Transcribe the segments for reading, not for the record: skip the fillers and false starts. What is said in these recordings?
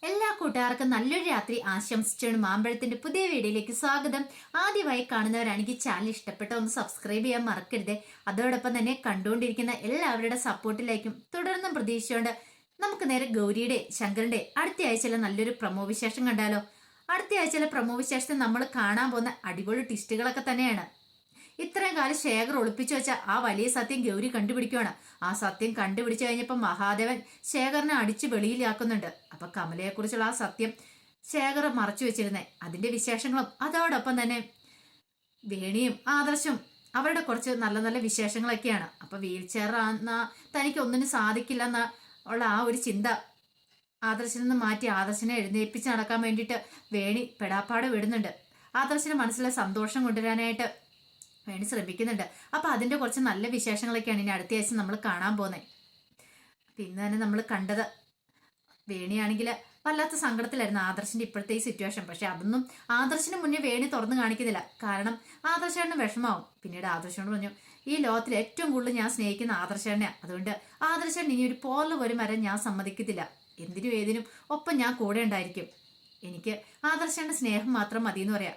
എല്ലാ കൂട്ടുകാർക്കും നല്ലൊരു രാത്രി ആശംസിച്ചാണ് മാമ്പഴത്തിന്റെ പുതിയ വീഡിയോയിലേക്ക് സ്വാഗതം. ആദ്യമായി കാണുന്നവരാണെങ്കിൽ ചാനൽ ഇഷ്ടപ്പെട്ട ഒന്ന് സബ്സ്ക്രൈബ് ചെയ്യാൻ മറക്കരുത്. അതോടൊപ്പം തന്നെ കണ്ടുകൊണ്ടിരിക്കുന്ന എല്ലാവരുടെ സപ്പോർട്ടിലേക്കും തുടർന്നും പ്രതീക്ഷിച്ചുകൊണ്ട് നമുക്ക് നേരെ ഗൗരിയുടെ ശങ്കറിന്റെ അടുത്ത ആഴ്ചയിലെ നല്ലൊരു പ്രമോ വിശേഷം കണ്ടാലോ. അടുത്ത ആഴ്ചയിലെ പ്രമോ വിശേഷത്തിൽ നമ്മൾ കാണാൻ പോകുന്ന അടിപൊളി ട്വിസ്റ്റുകളൊക്കെ തന്നെയാണ്. ഇത്രയും കാലം ശേഖർ ഒളിപ്പിച്ചു വെച്ച ആ വലിയ സത്യം ഗൗരി കണ്ടുപിടിക്കുകയാണ്. ആ സത്യം കണ്ടുപിടിച്ചു കഴിഞ്ഞപ്പോൾ മഹാദേവൻ ശേഖറിനെ അടിച്ചു വെളിയിലാക്കുന്നുണ്ട്. അപ്പൊ കമലയെക്കുറിച്ചുള്ള ആ സത്യം ശേഖർ മറച്ചു വെച്ചിരുന്നേ അതിന്റെ വിശേഷങ്ങളും അതോടൊപ്പം തന്നെ വേണിയും ആദർശും അവരുടെ കുറച്ച് നല്ല നല്ല വിശേഷങ്ങളൊക്കെയാണ്. അപ്പൊ വീൽ ചെയർ തനിക്ക് ഒന്നിനും സാധിക്കില്ല ഉള്ള ആ ഒരു ചിന്ത ആദർശിൽ നിന്ന് മാറ്റി ആദർശിനെ എഴുന്നേൽപ്പിച്ച് നടക്കാൻ വേണ്ടിയിട്ട് വേണി പെടാപ്പാട് വിടുന്നുണ്ട്. ആദർശിന് മനസ്സിലെ സന്തോഷം കൊണ്ടുവരാനായിട്ട് വേണ്ടി ശ്രമിക്കുന്നുണ്ട്. അപ്പൊ അതിന്റെ കുറച്ച് നല്ല വിശേഷങ്ങളൊക്കെയാണ് ഇനി അടുത്ത ആഴ്ച നമ്മൾ കാണാൻ പോകുന്നത്. ഇന്ന് തന്നെ നമ്മൾ കണ്ടത് വേണിയാണെങ്കിൽ വല്ലാത്ത സങ്കടത്തിലായിരുന്നു ആദർശിന്റെ ഇപ്പോഴത്തെ ഈ സിറ്റുവേഷൻ. പക്ഷെ അതൊന്നും ആദർശിന് മുന്നേ വേണി തുറന്നു കാണിക്കുന്നില്ല. കാരണം ആദർശേട്ടന് വിഷമാവും. പിന്നീട് ആദർശനോട് പറഞ്ഞു, ഈ ലോകത്തിൽ ഏറ്റവും കൂടുതൽ ഞാൻ സ്നേഹിക്കുന്ന ആദർശേട്ടനെയാണ്. അതുകൊണ്ട് ആദർശേട്ടൻ ഇനി ഒരു പോറിൽ ഒരു മരം ഞാൻ സമ്മതിക്കത്തില്ല. എന്തിനും ഏതിനും ഒപ്പം ഞാൻ കൂടെ ഉണ്ടായിരിക്കും. എനിക്ക് ആദർശന്റെ സ്നേഹം മാത്രം മതി എന്ന് പറയാം.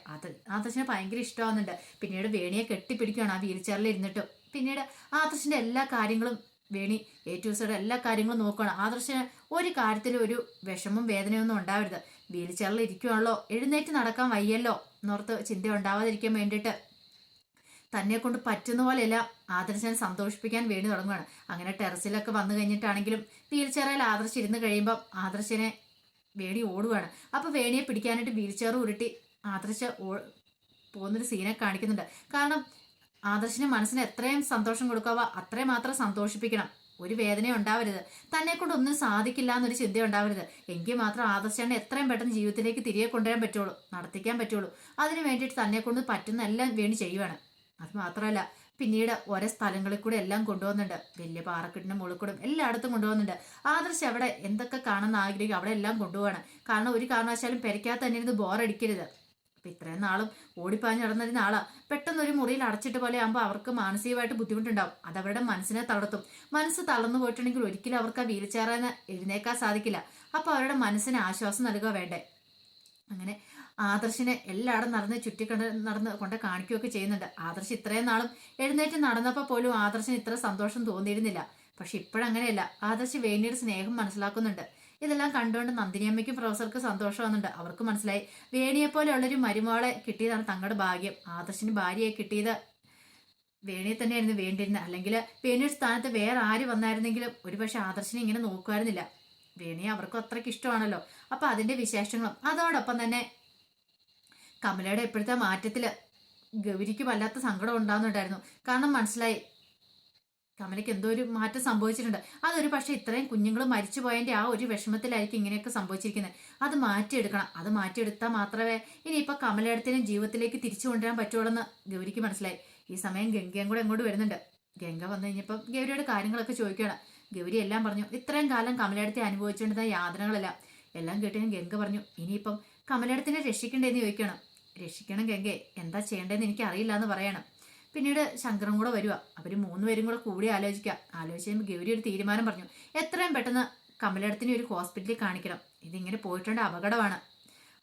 ആദർശനെ ഭയങ്കര ഇഷ്ടമാവുന്നുണ്ട്. പിന്നീട് വേണിയെ കെട്ടിപ്പിടിക്കുകയാണ് ആ വീൽ ചെയറിൽ ഇരുന്നിട്ട്. പിന്നീട് ആദർശന്റെ എല്ലാ കാര്യങ്ങളും വേണി A to Z എല്ലാ കാര്യങ്ങളും നോക്കുകയാണ്. ആദർശന് ഒരു കാര്യത്തിലും ഒരു വിഷമം വേദനയൊന്നും ഉണ്ടാവരുത്. വീൽ ചെയറിൽ ഇരിക്കുവാണല്ലോ, എഴുന്നേറ്റ് നടക്കാൻ വയ്യല്ലോ എന്നോർത്ത് ചിന്ത ഉണ്ടാവാതിരിക്കാൻ വേണ്ടിയിട്ട് തന്നെ കൊണ്ട് പറ്റുന്ന പോലെയല്ല ആദർശനെ സന്തോഷിപ്പിക്കാൻ വേണ്ടി തുടങ്ങുകയാണ്. അങ്ങനെ ടെറസിലൊക്കെ വന്നു കഴിഞ്ഞിട്ടാണെങ്കിലും വീൽ ചെയറിൽ ആദർശ് ഇരുന്ന് കഴിയുമ്പോൾ ആദർശനെ വേണി ഓടുകയാണ്. അപ്പൊ വേണിയെ പിടിക്കാനായിട്ട് വീൽ ചെയർ ഉരുട്ടി ആദർശ് പോകുന്നൊരു സീനെ കാണിക്കുന്നുണ്ട്. കാരണം ആദർശിന് മനസ്സിന് എത്രയും സന്തോഷം കൊടുക്കാവോ അത്രയും മാത്രം സന്തോഷിപ്പിക്കണം. ഒരു വേദന ഉണ്ടാവരുത്. തന്നെ കൊണ്ട് ഒന്നും സാധിക്കില്ല എന്നൊരു ചിന്ത ഉണ്ടാവരുത്. എങ്കിൽ മാത്രം ആദർശനെ എത്രയും പെട്ടെന്ന് ജീവിതത്തിലേക്ക് തിരികെ കൊണ്ടുവരാൻ പറ്റുള്ളൂ, നടത്തിക്കാൻ പറ്റുള്ളൂ. അതിന് വേണ്ടിയിട്ട് തന്നെ കൊണ്ട് പറ്റുന്ന എല്ലാം വേണി ചെയ്യുവാണ്. അത് മാത്രമല്ല പിന്നീട് ഓരോ സ്ഥലങ്ങളിൽ കൂടെ എല്ലാം കൊണ്ടുപോകുന്നുണ്ട്. വലിയ പാറക്കെട്ടിനും മുകളിൽക്കൂടും എല്ലായിടത്തും കൊണ്ടുപോകുന്നുണ്ട്. ആദർശ് അവിടെ എന്തൊക്കെ കാണുന്ന ആഗ്രഹിക്കും അവിടെ എല്ലാം കൊണ്ടുപോവാണ്. കാരണം ഒരു കാരണവശാലും പെരയ്ക്കകത്ത് തന്നെ ഇരുന്ന് ബോറടിക്കരുത്. അപ്പൊ ഇത്രയും നാളും ഓടിപ്പാഞ്ഞ് നടന്നിരുന്ന ആളാ പെട്ടെന്ന് ഒരു മുറിയിൽ അടച്ചിട്ട് പോലെ ആകുമ്പോൾ അവർക്ക് മാനസികമായിട്ട് ബുദ്ധിമുട്ടുണ്ടാവും. അത് അവരുടെ മനസ്സിനെ തളർത്തും. മനസ്സ് തളർന്നു പോയിട്ടുണ്ടെങ്കിൽ ഒരിക്കലും അവർക്ക് ആ വീൽ ചെയറിന് എഴുന്നേക്കാൻ സാധിക്കില്ല. അപ്പൊ അവരുടെ മനസ്സിന് ആശ്വാസം നൽകുക വേണ്ടേ. അങ്ങനെ ആദർശിനെ എല്ലായിടും നടന്ന് കൊണ്ട് കാണിക്കുകയൊക്കെ ചെയ്യുന്നുണ്ട്. ആദർശ് ഇത്രയും നാളും എഴുന്നേറ്റ് നടന്നപ്പോൾ പോലും ആദർശിന് ഇത്ര സന്തോഷം തോന്നിയിരുന്നില്ല. പക്ഷെ ഇപ്പോഴങ്ങനെയല്ല. ആദർശ് വേണിയുടെ സ്നേഹം മനസ്സിലാക്കുന്നുണ്ട്. ഇതെല്ലാം കണ്ടുകൊണ്ട് നന്ദിനിയമ്മയ്ക്കും പ്രൊഫസർക്ക് സന്തോഷമാകുന്നുണ്ട്. അവർക്ക് മനസ്സിലായി വേണിയെപ്പോലെയുള്ളൊരു മരുമോളെ കിട്ടിയതാണ് തങ്ങളുടെ ഭാഗ്യം. ആദർശിന് ഭാര്യയെ കിട്ടിയത് വേണിയെ തന്നെയായിരുന്നു വേണ്ടിയിരുന്നത്. അല്ലെങ്കിൽ വേണിയുടെ സ്ഥാനത്ത് വേറെ ആര് വന്നായിരുന്നെങ്കിലും ഒരുപക്ഷെ ആദർശിനെ ഇങ്ങനെ നോക്കുമായിരുന്നില്ല. വേണിയെ അവർക്കും അത്രയ്ക്ക് ഇഷ്ടമാണല്ലോ. അപ്പൊ അതിന്റെ വിശേഷങ്ങളും അതോടൊപ്പം തന്നെ കമലയുടെ ഇപ്പോഴത്തെ മാറ്റത്തില് ഗൗരിക്ക് വല്ലാത്ത സങ്കടം ഉണ്ടാകുന്നുണ്ടായിരുന്നു. കാരണം മനസ്സിലായി കമലയ്ക്ക് എന്തോ ഒരു മാറ്റം സംഭവിച്ചിട്ടുണ്ട്. അതൊരു പക്ഷെ ഇത്രയും കുഞ്ഞുങ്ങൾ മരിച്ചു പോയതിന്റെ ആ ഒരു വിഷമത്തിലായിരിക്കും ഇങ്ങനെയൊക്കെ സംഭവിച്ചിരിക്കുന്നത്. അത് മാറ്റിയെടുക്കണം. അത് മാറ്റിയെടുത്താൽ മാത്രമേ ഇനിയിപ്പൊ കമലയിടത്തിനും ജീവിതത്തിലേക്ക് തിരിച്ചു കൊണ്ടുവരാൻ പറ്റുള്ളൂ ഗൗരിക്ക് മനസ്സിലായി. ഈ സമയം ഗംഗയും കൂടെ എങ്ങോട്ട് വരുന്നുണ്ട്. ഗംഗ വന്നു കഴിഞ്ഞപ്പം ഗൗരിയുടെ കാര്യങ്ങളൊക്കെ ചോദിക്കുകയാണ്. ഗൗരി എല്ലാം പറഞ്ഞു. ഇത്രയും കാലം കമലയിടത്തെ അനുഭവിച്ചുകൊണ്ടിരുന്ന യാതനകളെല്ലാം എല്ലാം കേട്ടതിന് ഗംഗ പറഞ്ഞു, ഇനിയിപ്പം കമലയിടത്തിനെ രക്ഷിക്കണ്ടേന്ന് ചോദിക്കണം. രക്ഷിക്കണം ഗംഗെ, എന്താ ചെയ്യേണ്ടതെന്ന് എനിക്ക് അറിയില്ല എന്ന് പറയണം. പിന്നീട് ശങ്കറും കൂടെ വരിക. അവര് മൂന്നുപേരും കൂടി ആലോചിച്ച് ഗൗരി ഒരു തീരുമാനം പറഞ്ഞു. എത്രയും പെട്ടെന്ന് കമലയിടത്തിനെ ഒരു ഹോസ്പിറ്റലിൽ കാണിക്കണം. ഇതിങ്ങനെ പോയിട്ടുണ്ട് അപകടമാണ്.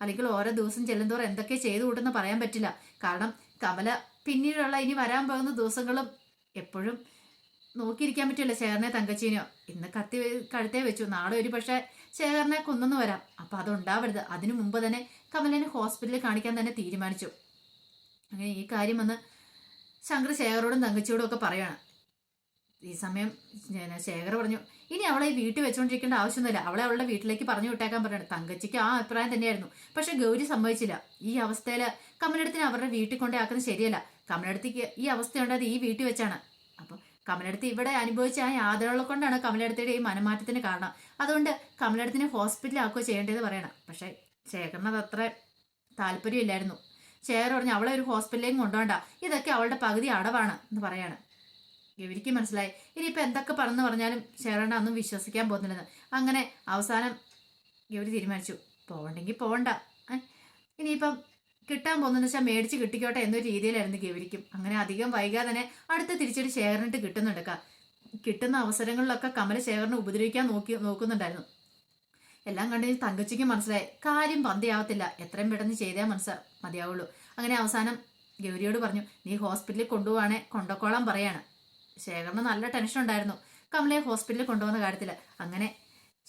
അല്ലെങ്കിൽ ഓരോ ദിവസം ചെല്ലുന്തോറും എന്തൊക്കെ ചെയ്തു കൂട്ടെന്ന് പറയാൻ പറ്റില്ല. കാരണം കമല പിന്നീടുള്ള ഇനി വരാൻ പോകുന്ന ദിവസങ്ങളും എപ്പോഴും നോക്കിയിരിക്കാൻ പറ്റില്ല ശേഖരനെ തങ്കച്ചീനെയോ. ഇന്ന് കത്തി കഴുത്തേ വെച്ചു, നാളെ ഒരു പക്ഷേ ശേഖരനെ കൊന്നെന്ന് വരാം. അപ്പൊ അതുണ്ടാവരുത്. അതിനു മുമ്പ് തന്നെ കമലിനെ ഹോസ്പിറ്റലിൽ കാണിക്കാൻ തന്നെ തീരുമാനിച്ചു. അങ്ങനെ ഈ കാര്യം വന്ന് ശങ്കർ ശേഖരോടും തങ്കച്ചിയോടും ഒക്കെ പറയാണ്. ഈ സമയം ശേഖർ പറഞ്ഞു, ഇനി അവളെ ഈ വീട്ടിൽ വെച്ചുകൊണ്ടിരിക്കേണ്ട ആവശ്യമൊന്നുമില്ല. അവളെ അവളുടെ വീട്ടിലേക്ക് പറഞ്ഞു വിട്ടേക്കാൻ പറയണം. തങ്കച്ചിക്ക് ആ അഭിപ്രായം തന്നെയായിരുന്നു. പക്ഷെ ഗൗരി സമ്മതിച്ചില്ല. ഈ അവസ്ഥയില് കമലയിടത്തിന് അവരുടെ വീട്ടിൽ കൊണ്ടേ ആക്കുന്നത് ശരിയല്ല. കമലയിടത്തേക്ക് ഈ അവസ്ഥ ഉണ്ടായത് ഈ വീട്ടിൽ വെച്ചാണ്. അപ്പൊ കമലയിടത്ത് ഇവിടെ അനുഭവിച്ച ആ യാതനകളെ കൊണ്ടാണ് കമലയിടത്തിന്റെ ഈ മനമാറ്റത്തിന് കാരണം. അതുകൊണ്ട് കമലയിടത്തിനെ ഹോസ്പിറ്റലിൽ ആക്കുകയോ ചെയ്യേണ്ടതെന്ന് പറയണം. പക്ഷെ ശേഖരന് അത് അത്ര താല്പര്യമില്ലായിരുന്നു. ശേഖർ പറഞ്ഞു, അവളെ ഒരു ഹോസ്പിറ്റലിലേക്ക് കൊണ്ടുപോകണ്ട, ഇതൊക്കെ അവളുടെ പകുതി അടവാണ് എന്ന് പറയാണ്. ഗൗരിക്ക് മനസ്സിലായി ഇനിയിപ്പോൾ എന്തൊക്കെ പറഞ്ഞാലും ശേഖരനെ ഒന്നും വിശ്വസിക്കാൻ പോകുന്നില്ലെന്ന്. അങ്ങനെ അവസാനം ഗൗരി തീരുമാനിച്ചു, പോവണ്ടെങ്കിൽ പോവണ്ട, ഇനിയിപ്പം കിട്ടാൻ പോകുന്നതെന്ന് വെച്ചാൽ മേടിച്ച് കിട്ടിക്കോട്ടെ എന്നൊരു രീതിയിലായിരുന്നു ഗൗരിക്കും. അങ്ങനെ അധികം വൈകാതെ തന്നെ അടുത്ത തിരിച്ചൊരു ശേഖരനിട്ട് കിട്ടുന്നുണ്ട്. കിട്ടുന്ന അവസരങ്ങളിലൊക്കെ കമല ശേഖരനെ ഉപദ്രവിക്കാൻ നോക്കുന്നുണ്ടായിരുന്നു. എല്ലാം കണ്ട് തങ്കച്ചിക്ക് മനസ്സിലായി കാര്യം പന്തിയാവത്തില്ല, എത്രയും പെട്ടെന്ന് ചെയ്താൽ മതിയാവുള്ളൂ. അങ്ങനെ അവസാനം ഗൗരിയോട് പറഞ്ഞു, നീ ഹോസ്പിറ്റലിൽ കൊണ്ടുപോവാണേ കൊണ്ടോക്കോളാൻ പറയാണ്. ശേഖറിന് നല്ല ടെൻഷൻ ഉണ്ടായിരുന്നു കമലയെ ഹോസ്പിറ്റലിൽ കൊണ്ടുപോകുന്ന കാര്യത്തിൽ. അങ്ങനെ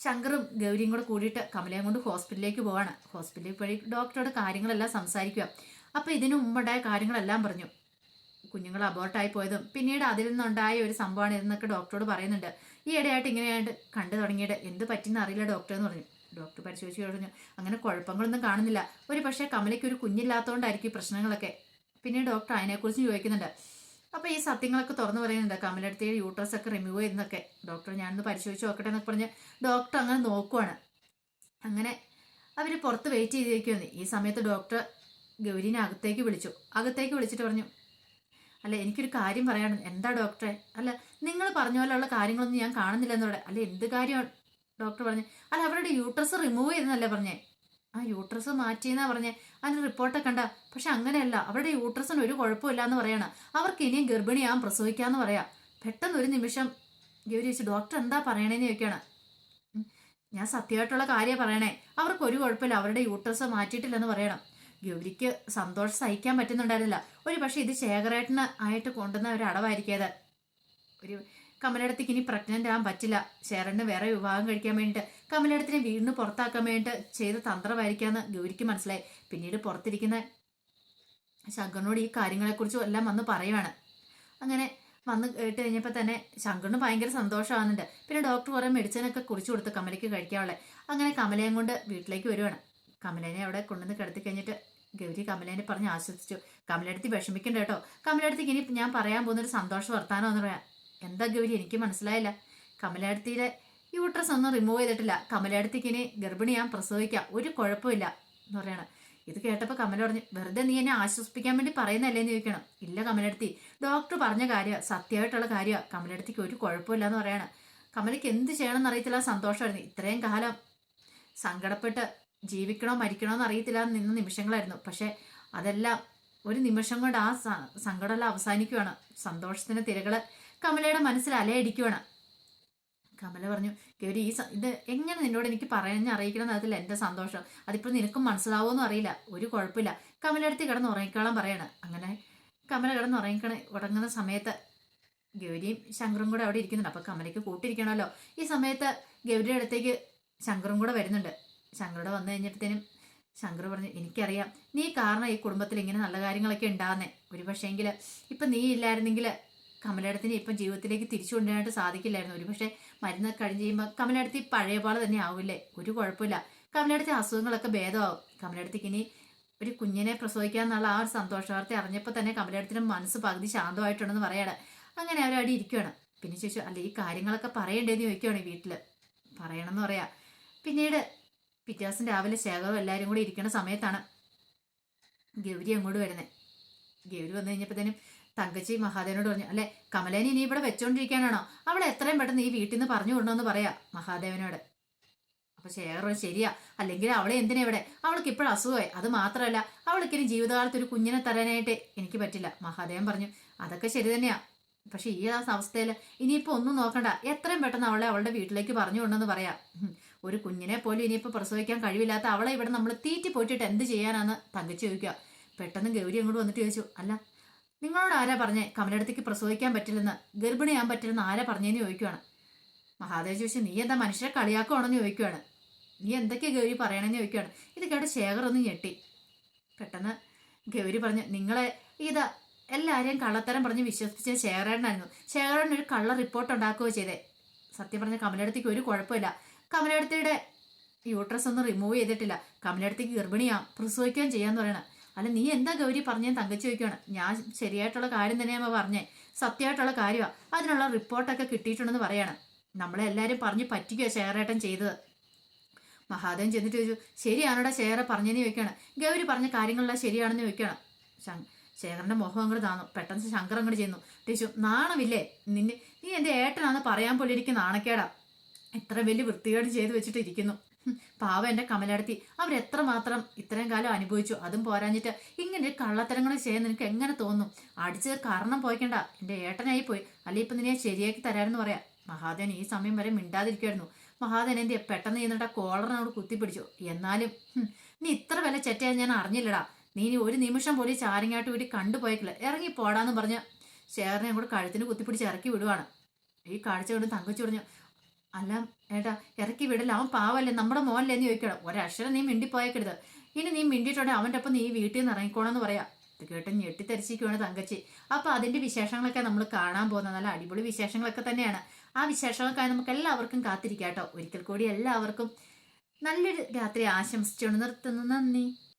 ശങ്കറും ഗൗരിയും കൂടെ കൂടിയിട്ട് കമലയും കൊണ്ട് ഹോസ്പിറ്റലിലേക്ക് പോവാണ്. ഹോസ്പിറ്റലിൽ പോയി ഡോക്ടറോട് കാര്യങ്ങളെല്ലാം സംസാരിക്കുക. അപ്പൊ ഇതിനു മുമ്പുണ്ടായ കാര്യങ്ങളെല്ലാം പറഞ്ഞു. കുഞ്ഞുങ്ങൾ അബോർട്ടായി പോയതും പിന്നീട് അതിൽ നിന്നുണ്ടായ ഒരു സംഭവമാണ് ഇതെന്നൊക്കെ ഡോക്ടറോട് പറയുന്നുണ്ട്. ഈ ഇടയായിട്ട് ഇങ്ങനെയായിട്ട് കണ്ടു തുടങ്ങിയിട്ട് എന്ത് പറ്റിയെന്ന് അറിയില്ല ഡോക്ടർ എന്ന് പറഞ്ഞു. ഡോക്ടർ പരിശോധിച്ച് പറഞ്ഞു, അങ്ങനെ കുഴപ്പങ്ങളൊന്നും കാണുന്നില്ല, ഒരു പക്ഷേ കമലയ്ക്ക് ഒരു കുഞ്ഞില്ലാത്തതുകൊണ്ടായിരിക്കും ഈ പ്രശ്നങ്ങളൊക്കെ. പിന്നെ ഡോക്ടർ അതിനെക്കുറിച്ച് ചോദിക്കുന്നുണ്ട്. അപ്പോൾ ഈ സത്യങ്ങളൊക്കെ തുറന്നു പറയുന്നുണ്ട്. കമലടുത്ത് യൂട്രസ് ഒക്കെ റിമൂവ് ചെയ്യുന്നൊക്കെ. ഡോക്ടർ ഞാനൊന്ന് പരിശോധിച്ച് നോക്കട്ടെ എന്നൊക്കെ പറഞ്ഞ് ഡോക്ടർ അങ്ങനെ നോക്കുവാണ്. അങ്ങനെ അവർ പുറത്ത് വെയിറ്റ് ചെയ്തിരിക്കുമെന്ന്. ഈ സമയത്ത് ഡോക്ടർ ഗൗരീനെ അകത്തേക്ക് വിളിച്ചിട്ട് പറഞ്ഞു, അല്ല എനിക്കൊരു കാര്യം പറയണം. എന്താ ഡോക്ടറെ? അല്ല നിങ്ങൾ പറഞ്ഞ പോലെയുള്ള കാര്യങ്ങളൊന്നും ഞാൻ കാണുന്നില്ലെന്നോടെ. അല്ല എന്ത് കാര്യമാണ് ഡോക്ടർ പറഞ്ഞു? അല്ല അവരുടെ യൂട്രസ് റിമൂവ് ചെയ്തെന്നല്ലേ പറഞ്ഞേ? ആ യൂട്രസ് മാറ്റിയെന്നാ പറഞ്ഞേ, അതിന് റിപ്പോർട്ടൊക്കെ കണ്ട. പക്ഷെ അങ്ങനെയല്ല, അവരുടെ യൂട്രസിന് ഒരു കുഴപ്പമില്ല എന്ന് പറയണം. അവർക്ക് ഇനിയും ഗർഭിണിയാവും, പ്രസവിക്കാന്ന് പറയാം. പെട്ടെന്ന് ഒരു നിമിഷം ഗൗരി ചോദിച്ചു, ഡോക്ടർ എന്താ പറയണേന്ന് ചോദിക്കണം. ഞാൻ സത്യമായിട്ടുള്ള കാര്യം പറയണേ, അവർക്ക് ഒരു കുഴപ്പമില്ല, അവരുടെ യൂട്രസ് മാറ്റിയിട്ടില്ലെന്ന് പറയണം. ഗൗരിക്ക് സന്തോഷം സഹിക്കാൻ പറ്റുന്നുണ്ടായിരുന്നില്ല. ഒരു പക്ഷെ ഇത് ശേഖരേട്ടന് ആയിട്ട് കൊണ്ടുവന്ന ഒരു അടവായിരിക്കത്. ഒരു കമലയിടത്തേക്ക് ഇനി പ്രഗ്നന്റ് ആകാൻ പറ്റില്ല, ശേഖരന് വേറെ വിവാഹം കഴിക്കാൻ വേണ്ടിയിട്ട് കമലയിടത്തിനെ വീടിന് പുറത്താക്കാൻ വേണ്ടിയിട്ട് ചെയ്ത തന്ത്രമായിരിക്കാന്ന് ഗൗരിക്ക് മനസ്സിലായി. പിന്നീട് പുറത്തിരിക്കുന്ന ശങ്കറിനോട് ഈ കാര്യങ്ങളെക്കുറിച്ചും എല്ലാം വന്ന് പറയുവാണ്. അങ്ങനെ വന്ന് കേട്ട് കഴിഞ്ഞപ്പോൾ തന്നെ ശങ്കറിന് ഭയങ്കര സന്തോഷമാകുന്നുണ്ട്. പിന്നെ ഡോക്ടർ കുറേ മെഡിസിനൊക്കെ കുറിച്ച് കൊടുത്ത് കമലയ്ക്ക് കഴിക്കാനുള്ളത്. അങ്ങനെ കമലയും കൊണ്ട് വീട്ടിലേക്ക് വരുവാണ്. കമലേനെ അവിടെ കൊണ്ടുവന്ന് കിടത്തി കഴിഞ്ഞിട്ട് ഗൗരി കമലേനെ പറഞ്ഞ് ആശ്വസിച്ചു. കമലടുത്ത് വിഷമിക്കണ്ട കേട്ടോ, കമലടുത്തേക്ക് ഇനി ഞാൻ പറയാൻ പോകുന്നൊരു സന്തോഷ വർത്താനം എന്ന് പറയാം. എന്താ ഗൗരി? എനിക്ക് മനസ്സിലായില്ല. കമലടുത്തിയുടെ യൂട്രസ് ഒന്നും റിമൂവ് ചെയ്തിട്ടില്ല, കമലടുത്തേക്ക് ഇനി ഗർഭിണിയാൻ പ്രസവിക്കാം, ഒരു കുഴപ്പമില്ല എന്ന് പറയണം. ഇത് കേട്ടപ്പോൾ കമല പറഞ്ഞു, വെറുതെ നീ എന്നെ ആശ്വസിപ്പിക്കാൻ വേണ്ടി പറയുന്നല്ലേന്ന് ചോദിക്കണം. ഇല്ല കമലടുത്തി, ഡോക്ടർ പറഞ്ഞ കാര്യം സത്യമായിട്ടുള്ള കാര്യമാണ്, കമലടുത്തേക്ക് ഒരു കുഴപ്പമില്ല എന്ന് പറയണം. കമലയ്ക്ക് എന്ത് ചെയ്യണമെന്ന് അറിയത്തില്ല, സന്തോഷമായിരുന്നു. ഇത്രയും കാലം സങ്കടപ്പെട്ട് ജീവിക്കണോ മരിക്കണോ എന്ന് അറിയത്തില്ല നിന്ന നിമിഷങ്ങളായിരുന്നു. പക്ഷെ അതെല്ലാം ഒരു നിമിഷം കൊണ്ട് ആ സങ്കടമെല്ലാം അവസാനിക്കുവാണ്. സന്തോഷത്തിന്റെ തിരകള് കമലയുടെ മനസ്സിൽ അലയടിക്കുവാണ്. കമല പറഞ്ഞു, ഗൗരി ഇത് എങ്ങനെ നിന്നോട് എനിക്ക് അറിയിക്കണം എന്നതിൽ എൻ്റെ സന്തോഷം. അതിപ്പോൾ നിനക്കും മനസ്സിലാവുമെന്നും അറിയില്ല, ഒരു കുഴപ്പമില്ല, കമലടുത്ത് കിടന്ന് ഉറങ്ങിക്കോളാൻ പറയാണ്. അങ്ങനെ കമല കിടന്ന് ഉറങ്ങുന്ന സമയത്ത് ഗൗരിയും ശങ്കറും കൂടെ അവിടെ ഇരിക്കുന്നുണ്ട്. അപ്പൊ കമലയ്ക്ക് കൂട്ടിരിക്കണമല്ലോ. ഈ സമയത്ത് ഗൗരിയുടെ അടുത്തേക്ക് ശങ്കറും കൂടെ വരുന്നുണ്ട്. ശങ്കറുടെ വന്നു കഴിഞ്ഞപ്പോഴത്തേനും ശങ്കർ പറഞ്ഞു, എനിക്കറിയാം നീ കാരണം ഈ കുടുംബത്തിൽ ഇങ്ങനെ നല്ല കാര്യങ്ങളൊക്കെ ഉണ്ടാകുന്നേ. ഒരു പക്ഷേങ്കിൽ ഇപ്പം നീ ഇല്ലായിരുന്നെങ്കിൽ കമലടത്തിന് ഇപ്പം ജീവിതത്തിലേക്ക് തിരിച്ചു കൊണ്ടുവരാനായിട്ട് സാധിക്കില്ലായിരുന്നു. ഒരു പക്ഷേ മരുന്ന് കഴിഞ്ഞ് കഴിയുമ്പോൾ കമലടത്തി പഴയ പോലെ തന്നെ ആവില്ലേ, ഒരു കുഴപ്പമില്ല, കമലടത്തി അസുഖങ്ങളൊക്കെ ഭേദമാവും. കമലടത്തേക്ക് ഇനി ഒരു കുഞ്ഞിനെ പ്രസവിക്കാന്നുള്ള ആ ഒരു സന്തോഷ വാർത്ത അറിഞ്ഞപ്പോൾ തന്നെ കമലടത്തിന് മനസ്സ് പകുതി ശാന്തമായിട്ടുണ്ടെന്ന് പറയാണ്. അങ്ങനെ അവരവിടെ ഇരിക്കുകയാണ്. പിന്നെ ചോദിച്ചു, അല്ല ഈ കാര്യങ്ങളൊക്കെ പറയണ്ടേന്ന് ചോദിക്കുകയാണ്. വീട്ടിൽ പറയണമെന്ന് പറയാ. പിന്നീട് പിറ്റേ ദിവസം രാവിലെ ശേഖറും എല്ലാവരും കൂടി ഇരിക്കുന്ന സമയത്താണ് ഗൗരി അങ്ങോട്ട് വരുന്നത്. ഗൗരി വന്നു കഴിഞ്ഞപ്പോഴത്തേനും തങ്കച്ചി മഹാദേവനോട് പറഞ്ഞു, അല്ലെ കമലേനെ ഇനി ഇവിടെ വെച്ചോണ്ടിരിക്കാനാണോ? അവളെ എത്രയും പെട്ടെന്ന് ഈ വീട്ടിൽ നിന്ന് പറഞ്ഞു വിടണമെന്ന് പറയാ മഹാദേവനോട്. അപ്പൊ ശേഖർ ശരിയാ, അല്ലെങ്കിൽ അവളെ എന്തിനാ ഇവിടെ, അവൾക്ക് ഇപ്പോഴും അസുഖമായി, അത് മാത്രമല്ല അവൾക്ക് ഇനി ജീവിതകാലത്ത് ഒരു കുഞ്ഞിനെ തരാനായിട്ട് എനിക്ക് പറ്റില്ല. മഹാദേവൻ പറഞ്ഞു, അതൊക്കെ ശരി തന്നെയാ, പക്ഷെ ഈ അവസ്ഥയിൽ ഇനിയിപ്പോൾ ഒന്നും നോക്കണ്ട, എത്രയും പെട്ടെന്ന് അവളെ അവളുടെ വീട്ടിലേക്ക് പറഞ്ഞു വിടണമെന്ന് പറയാം. ഒരു കുഞ്ഞിനെ പോലും ഇനിയിപ്പോൾ പ്രസവിക്കാൻ കഴിവില്ലാത്ത അവളെ ഇവിടെ നമ്മൾ തീറ്റി പോറ്റിട്ട് എന്ത് ചെയ്യാനാന്ന് തങ്കച്ചി ചോദിക്കുക. പെട്ടെന്ന് ഗൗരി അങ്ങോട്ട് വന്നിട്ട് ചോദിച്ചു, അല്ല നിങ്ങളോട് ആരാ പറഞ്ഞേ കമലടത്തേക്ക് പ്രസവിക്കാൻ പറ്റില്ലെന്ന്, ഗർഭിണിയാൻ പറ്റില്ലെന്ന് ആരാ പറഞ്ഞേന്ന് ചോദിക്കുവാണ്. മഹാദേവ് ചോദിച്ചു, നീ എന്താ മനുഷ്യരെ കളിയാക്കുവാണെന്ന് ചോദിക്കുവാണ്. നീ എന്തൊക്കെയാ ഗൗരി പറയണമെന്ന് ചോദിക്കുവാണ്. ഇത് കേട്ട് ശേഖർ ഒന്ന് ഞെട്ടി. പെട്ടെന്ന് ഗൗരി പറഞ്ഞു, നിങ്ങളെ ഇതാ എല്ലാവരെയും കള്ളത്തരം പറഞ്ഞ് വിശ്വസിപ്പിച്ച ശേഖരനായിരുന്നു. ശേഖരൻ ഒരു കള്ള റിപ്പോർട്ട് ഉണ്ടാക്കുകയോ ചെയ്തേ. സത്യം പറഞ്ഞ കമലടത്തേക്ക് ഒരു കുഴപ്പമില്ല, കമലടത്തിയുടെ യൂട്രസ് ഒന്നും റിമൂവ് ചെയ്തിട്ടില്ല, കമലടത്തേക്ക് ഗർഭിണിയാ പ്രസവിക്കുകയും ചെയ്യാന്ന് പറയണം. അല്ല നീ എന്താ ഗൗരി പറഞ്ഞേന്ന് തങ്കച്ചി ചോദിക്കുകയാണ്. ഞാൻ ശരിയായിട്ടുള്ള കാര്യം തന്നെയാ പറഞ്ഞേ, സത്യമായിട്ടുള്ള കാര്യമാണ്, അതിനുള്ള റിപ്പോർട്ടൊക്കെ കിട്ടിയിട്ടുണ്ടെന്ന് പറയാണ്. നമ്മളെല്ലാവരും പറഞ്ഞ് പറ്റിക്കുകയോ ശേഖരേട്ടൻ ചെയ്തത്. മഹാദേവൻ ചെന്നിട്ട് ചോദിച്ചു, ശരിയാണോടാ ശേഖര പറഞ്ഞെന്ന് ചോദിക്കുകയാണ്. ഗൗരി പറഞ്ഞ കാര്യങ്ങളെല്ലാം ശരിയാണെന്ന് ചോദിക്കുകയാണ്. ശേഖരന്റെ മുഖം അങ്ങോട്ട് താന്നു. പെട്ടെന്ന് ശങ്കർ അങ്ങോട്ട് ചെയ്യുന്നു. ചോദിച്ചു, നാണമില്ലേ നീ എന്റെ ഏട്ടനാന്ന് പറയാൻ പോലും എനിക്ക് നാണക്കേടാ, ഇത്ര വലിയ വൃത്തികേട് ചെയ്ത് വെച്ചിട്ട് ഇരിക്കുന്നു. പാവം എന്റെ കമലടത്തി, അവരെത്രമാത്രം ഇത്രയും കാലം അനുഭവിച്ചു, അതും പോരാഞ്ഞിട്ട് ഇങ്ങനെ കള്ളത്തരങ്ങൾ ചെയ്യാൻ നിനക്ക് എങ്ങനെ തോന്നും? അടിച്ചത് കാരണം പോയിക്കണ്ട, എന്റെ ഏട്ടനായി പോയി, അല്ലെ ഇപ്പൊ നിന്നെ ശരിയാക്കി തരാമെന്ന് പറയാം. മഹാദേവൻ ഈ സമയം വരെ മിണ്ടാതിരിക്കുമായിരുന്നു. മഹാധനന്തിയെ പെട്ടെന്ന് ചെന്നിട്ട് കോളറിനോട് കുത്തിപ്പിടിച്ചു. എന്നാലും നീ ഇത്ര വില ചെറ്റയാൻ ഞാൻ അറിഞ്ഞില്ലടാ. നീ ഇനി ഒരു നിമിഷം പോലും ചാരിങ്ങാട്ട് വീട്ടിൽ കണ്ടുപോയിക്കില്ല, ഇറങ്ങി പോടാന്ന് പറഞ്ഞ് ഷേറിനെ കൂടെ കഴുത്തിന് കുത്തിപ്പിടിച്ച് ഇറക്കി വിടുവാണ്. ഈ കാഴ്ച കൊണ്ട് തങ്കച്ചു പറഞ്ഞു, അല്ല ഏട്ടാ ഇറക്കി വിടല്ല, അവൻ പാവല്ലേ, നമ്മുടെ മോനല്ലേ എന്ന് ചോദിക്കണം. ഒരക്ഷരം നീ മിണ്ടിപ്പോയേക്കരുത്. ഇനി നീ മിണ്ടിയിട്ടുണ്ടെങ്കിൽ അവൻ്റെ ഒപ്പം നീ വീട്ടിൽ നിന്ന് ഇറങ്ങിക്കോണമെന്ന് പറയാം. ഇത് കേട്ട് ഞെട്ടിത്തരിച്ചിരിക്കുവാണ് തങ്കച്ചി. അപ്പൊ അതിന്റെ വിശേഷങ്ങളൊക്കെ നമ്മൾ കാണാൻ പോകുന്നത് നല്ല അടിപൊളി വിശേഷങ്ങളൊക്കെ തന്നെയാണ്. ആ വിശേഷങ്ങൾക്കായി നമുക്ക് എല്ലാവർക്കും കാത്തിരിക്കാം കേട്ടോ. ഒരിക്കൽ കൂടി എല്ലാവർക്കും നല്ലൊരു രാത്രി ആശംസിച്ചുകൊണ്ട് നിർത്തുന്നു. നന്ദി.